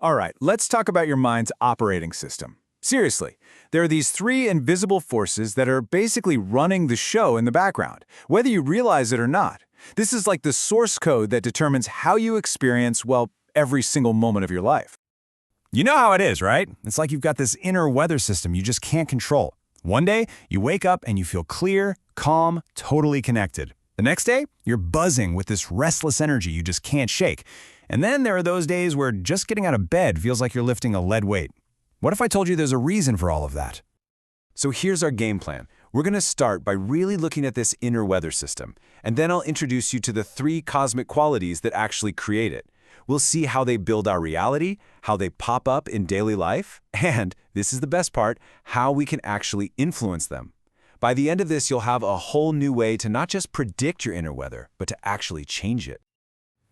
All right, let's talk about your mind's operating system. Seriously, there are these three invisible forces that are basically running the show in the background, whether you realize it or not. This is like the source code that determines how you experience, well, every single moment of your life. You know how it is, right? It's like you've got this inner weather system you just can't control. One day, you wake up and you feel clear, calm, totally connected. The next day, you're buzzing with this restless energy you just can't shake. And then there are those days where just getting out of bed feels like you're lifting a lead weight. What if I told you there's a reason for all of that? So here's our game plan. We're going to start by really looking at this inner weather system, and then I'll introduce you to the three cosmic qualities that actually create it. We'll see how they build our reality, how they pop up in daily life, and, this is the best part, how we can actually influence them. By the end of this, you'll have a whole new way to not just predict your inner weather, but to actually change it.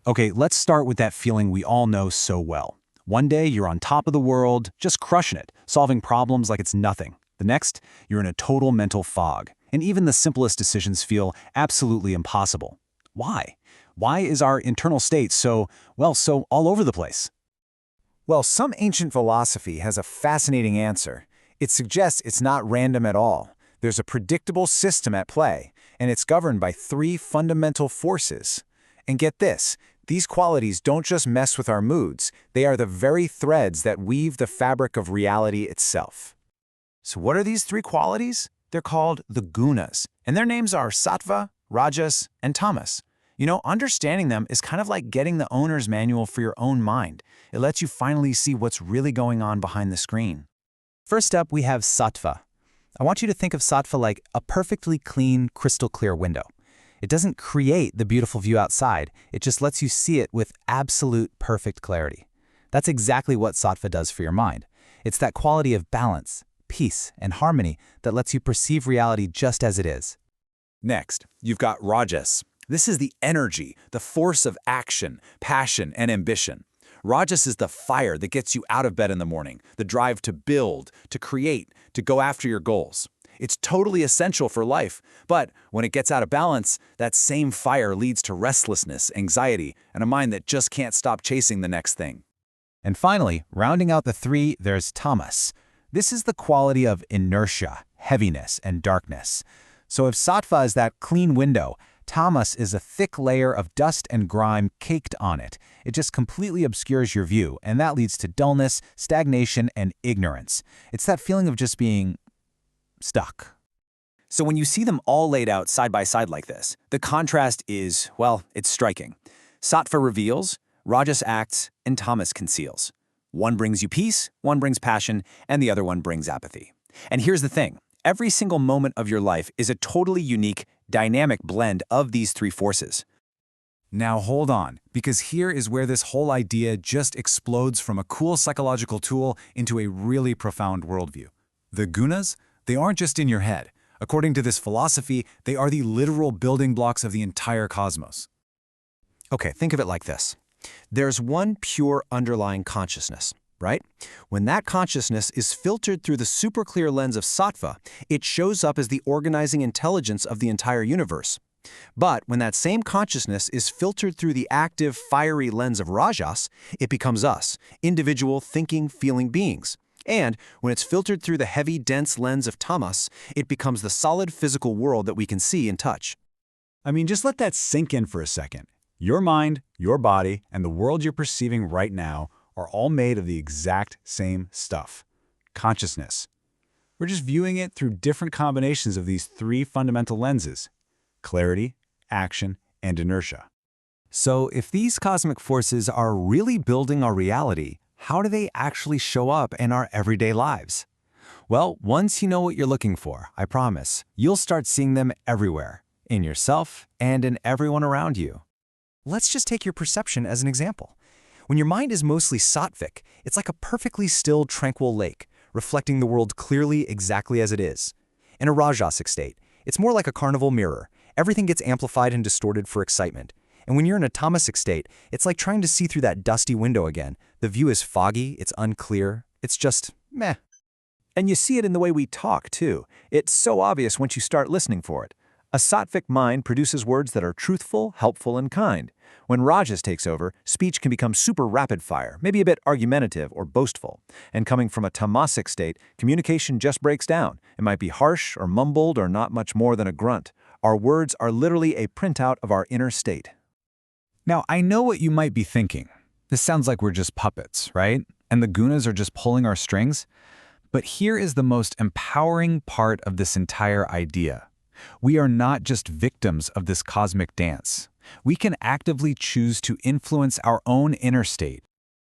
Okay, let's start with that feeling we all know so well. One day, you're on top of the world, just crushing it, solving problems like it's nothing. The next, you're in a total mental fog, and even the simplest decisions feel absolutely impossible. Why? Why is our internal state so all over the place? Well, some ancient philosophy has a fascinating answer. It suggests it's not random at all. There's a predictable system at play, and it's governed by three fundamental forces. And get this, these qualities don't just mess with our moods, they are the very threads that weave the fabric of reality itself. So what are these three qualities? They're called the Gunas, and their names are Sattva, Rajas, and Tamas. You know, understanding them is kind of like getting the owner's manual for your own mind. It lets you finally see what's really going on behind the screen. First up, we have Sattva. I want you to think of Sattva like a perfectly clean, crystal clear window. It doesn't create the beautiful view outside, it just lets you see it with absolute perfect clarity. That's exactly what Sattva does for your mind. It's that quality of balance, peace, and harmony that lets you perceive reality just as it is. Next, you've got Rajas. This is the energy, the force of action, passion, and ambition. Rajas is the fire that gets you out of bed in the morning, the drive to build, to create, to go after your goals. It's totally essential for life, but when it gets out of balance, that same fire leads to restlessness, anxiety, and a mind that just can't stop chasing the next thing. And finally, rounding out the three, there's Tamas. This is the quality of inertia, heaviness, and darkness. So if Sattva is that clean window, Tamas is a thick layer of dust and grime caked on it. It just completely obscures your view, and that leads to dullness, stagnation, and ignorance. It's that feeling of just being stuck. So when you see them all laid out side by side like this, the contrast is, well, it's striking. Sattva reveals, Rajas acts, and Tamas conceals. One brings you peace, one brings passion, and the other one brings apathy. And here's the thing. Every single moment of your life is a totally unique, dynamic blend of these three forces. Now hold on, because here is where this whole idea just explodes from a cool psychological tool into a really profound worldview. The Gunas, they aren't just in your head. According to this philosophy, they are the literal building blocks of the entire cosmos. Okay, think of it like this. There's one pure underlying consciousness, right? When that consciousness is filtered through the super clear lens of Sattva, it shows up as the organizing intelligence of the entire universe. But when that same consciousness is filtered through the active, fiery lens of Rajas, it becomes us, individual, thinking, feeling beings. And when it's filtered through the heavy, dense lens of Tamas, it becomes the solid physical world that we can see and touch. I mean, just let that sink in for a second. Your mind, your body, and the world you're perceiving right now are all made of the exact same stuff: consciousness. We're just viewing it through different combinations of these three fundamental lenses: clarity, action, and inertia. So if these cosmic forces are really building our reality, how do they actually show up in our everyday lives? Well, once you know what you're looking for, I promise, you'll start seeing them everywhere, in yourself and in everyone around you. Let's just take your perception as an example. When your mind is mostly sattvic, it's like a perfectly still, tranquil lake, reflecting the world clearly exactly as it is. In a rajasic state, it's more like a carnival mirror. Everything gets amplified and distorted for excitement. And when you're in a tamasic state, it's like trying to see through that dusty window again. The view is foggy, it's unclear, it's just meh. And you see it in the way we talk, too. It's so obvious once you start listening for it. A sattvic mind produces words that are truthful, helpful, and kind. When Rajas takes over, speech can become super rapid-fire, maybe a bit argumentative or boastful. And coming from a tamasic state, communication just breaks down. It might be harsh or mumbled or not much more than a grunt. Our words are literally a printout of our inner state. Now, I know what you might be thinking. This sounds like we're just puppets, right? And the Gunas are just pulling our strings? But here is the most empowering part of this entire idea. We are not just victims of this cosmic dance. We can actively choose to influence our own inner state.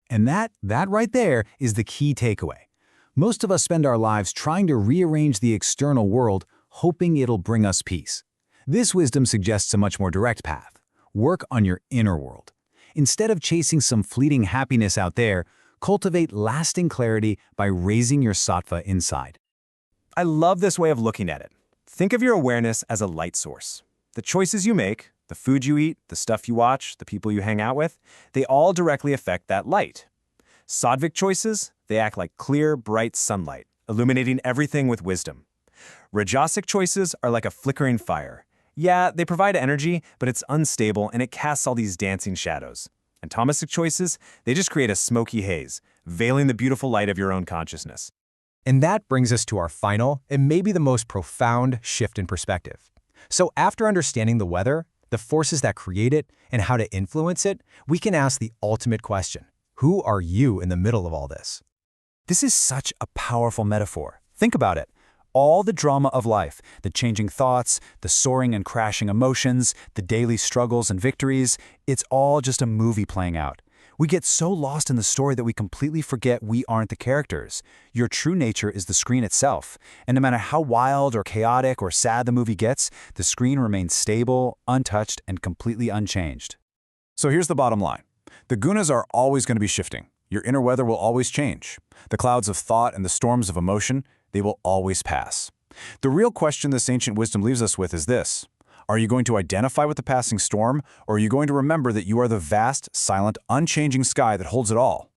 And that right there is the key takeaway. Most of us spend our lives trying to rearrange the external world, hoping it'll bring us peace. This wisdom suggests a much more direct path. Work on your inner world. Instead of chasing some fleeting happiness out there, cultivate lasting clarity by raising your sattva inside. I love this way of looking at it. Think of your awareness as a light source. The choices you make, the food you eat, the stuff you watch, the people you hang out with, they all directly affect that light. Sattvic choices, they act like clear, bright sunlight, illuminating everything with wisdom. Rajasic choices are like a flickering fire. Yeah, they provide energy, but it's unstable and it casts all these dancing shadows. And tamasic choices, they just create a smoky haze, veiling the beautiful light of your own consciousness. And that brings us to our final and maybe the most profound shift in perspective. So after understanding the weather, the forces that create it, and how to influence it, we can ask the ultimate question. Who are you in the middle of all this? This is such a powerful metaphor. Think about it. All the drama of life, the changing thoughts, the soaring and crashing emotions, the daily struggles and victories, it's all just a movie playing out. We get so lost in the story that we completely forget we aren't the characters. Your true nature is the screen itself. And no matter how wild or chaotic or sad the movie gets, the screen remains stable, untouched, and completely unchanged. So here's the bottom line. The gunas are always going to be shifting. Your inner weather will always change. The clouds of thought and the storms of emotion, they will always pass. The real question this ancient wisdom leaves us with is this. Are you going to identify with the passing storm, or are you going to remember that you are the vast, silent, unchanging sky that holds it all?